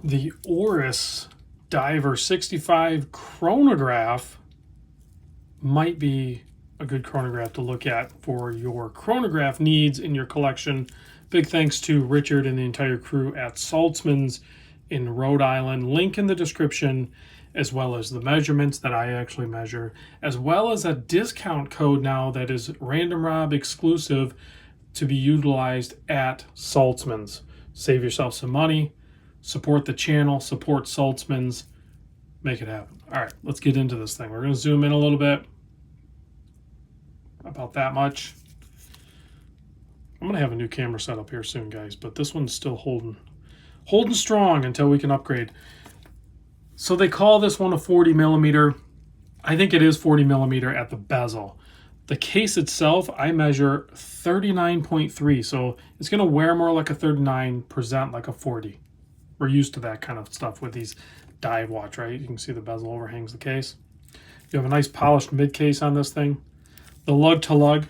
The Oris Diver 65 chronograph might be a good chronograph to look at for your chronograph needs in your collection. Big thanks to Richard and the entire crew at Saltzman's in Rhode Island. Link in the description, as well as the measurements that I actually measure, as well as a discount code now that is Random Rob exclusive to be utilized at Saltzman's. Save yourself some money, support the channel, support Saltzman's, make it happen. All right, let's get into this thing. We're going to zoom in a little bit, about that much. I'm going to have a new camera set up here soon, guys, but this one's still holding strong until we can upgrade. So they call this one a 40 millimeter. I think it is 40 millimeter at the bezel. The case itself, I measure 39.3, so it's going to wear more like a 39, present like a 40. We're used to that kind of stuff with these dive watch, right? You can see the bezel overhangs the case. You have a nice polished mid case on this thing. The lug to lug,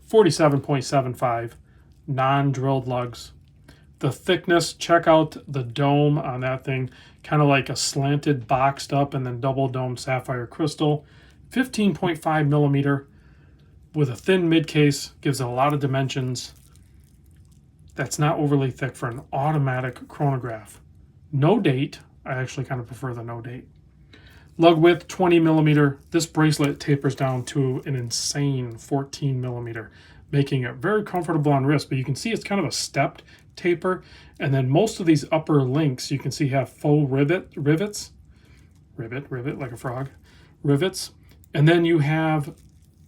47.75, non-drilled lugs. The thickness, check out the dome on that thing, kind of like a slanted boxed up and then double dome sapphire crystal. 15.5 millimeter with a thin mid case, gives it a lot of dimensions. That's not overly thick for an automatic chronograph. No date. I actually kind of prefer the no date. Lug width 20 millimeter. This bracelet tapers down to an insane 14 millimeter, making it very comfortable on wrist. But you can see it's kind of a stepped taper. And then most of these upper links you can see have faux rivets. Rivet like a frog. Rivets. And then you have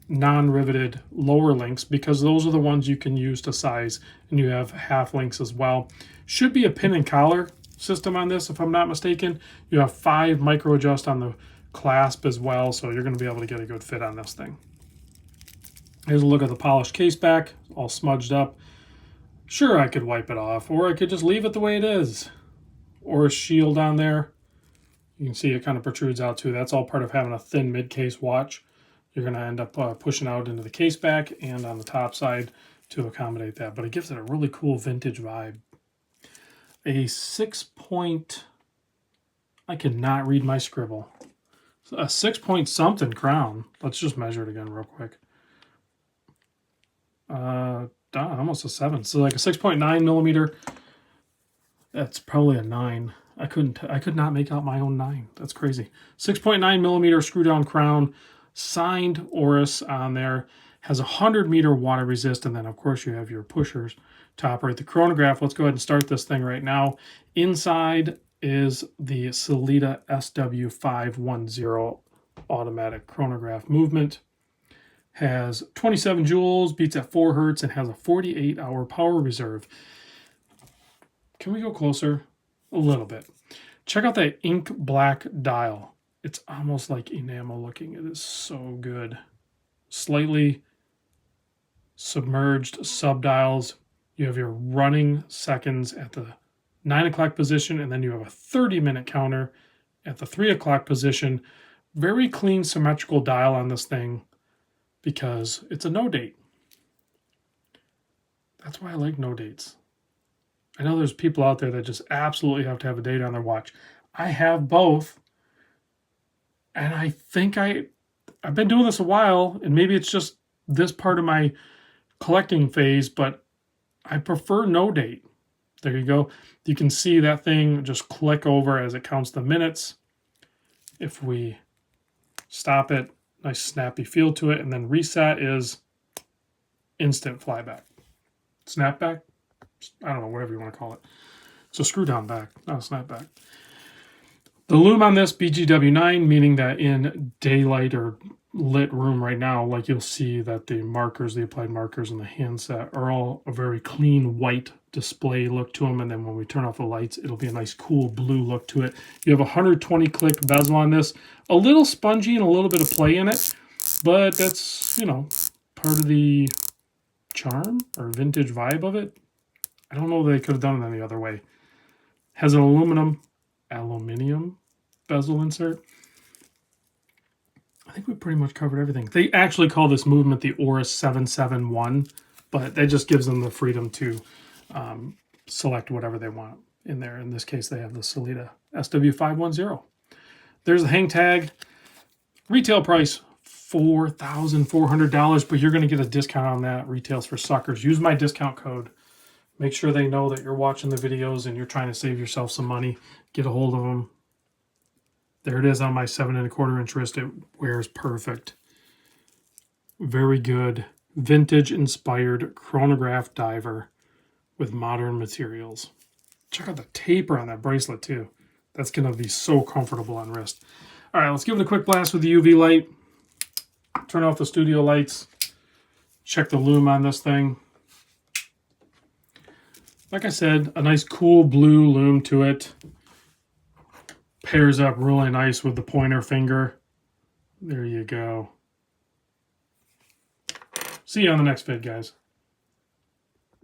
non-riveted lower links because those are the ones you can use to size. And you have half links as well. Should be a pin and collar system on this, if I'm not mistaken. You have 5 micro adjust on the clasp as well, so you're going to be able to get a good fit on this thing. Here's a look at the polished case back, all smudged up. Sure, I could wipe it off, or I could just leave it the way it is. Or a shield on there. You can see it kind of protrudes out too. That's all part of having a thin mid-case watch. You're going to end up pushing out into the case back and on the top side to accommodate that, but it gives it a really cool vintage vibe. A 6 point, I cannot read my scribble. A 6 point something crown. Let's just measure it again real quick. Almost a 7. So like a 6.9 millimeter. That's probably a 9. I could not make out my own 9. That's crazy. 6.9 millimeter screw down crown. Signed Oris on there. Has a 100-meter water resist, and then of course you have your pushers to operate the chronograph. Let's go ahead and start this thing right now. Inside is the Sellita SW510 automatic chronograph movement. Has 27 joules, beats at 4 hertz, and has a 48-hour power reserve. Can we go closer? A little bit. Check out that ink black dial. It's almost like enamel looking. It is so good. Slightly submerged subdials. You have your running seconds at the 9 o'clock position, and then you have a 30-minute counter at the 3 o'clock position. Very clean, symmetrical dial on this thing because it's a no date. That's why I like no dates. I know there's people out there that just absolutely have to have a date on their watch. I have both, and I think I've been doing this a while, and maybe it's just this part of my collecting phase, but I prefer no date. There you go. You can see that thing just click over as it counts the minutes. If we stop it, nice snappy feel to it, and then reset is instant flyback. Snapback? I don't know, whatever you want to call it. So screw down back, not a snapback. The Lume on this, BGW9, meaning that in daylight or lit room right now, like you'll see that the markers, the applied markers in the handset are all a very clean white display look to them. And then when we turn off the lights, it'll be a nice cool blue look to it. You have a 120 click bezel on this, a little spongy and a little bit of play in it, but that's, you know, part of the charm or vintage vibe of it. I don't know that they could have done it any other way. Has an aluminum bezel insert. I think we pretty much covered everything. They actually call this movement the Oris 771, but that just gives them the freedom to select whatever they want. in there. In this case, they have the Sellita SW510. There's the hang tag. Retail price, $4,400, but you're going to get a discount on that. Retails for suckers. Use my discount code. Make sure they know that you're watching the videos and you're trying to save yourself some money. Get a hold of them. There it is on my 7 1/4 inch wrist. It wears perfect. Very good. Vintage-inspired chronograph diver with modern materials. Check out the taper on that bracelet, too. That's going to be so comfortable on wrist. All right, let's give it a quick blast with the UV light. Turn off the studio lights. Check the lume on this thing. Like I said, a nice cool blue lume to it. Pairs up really nice with the pointer finger. There you go. See you on the next vid, guys.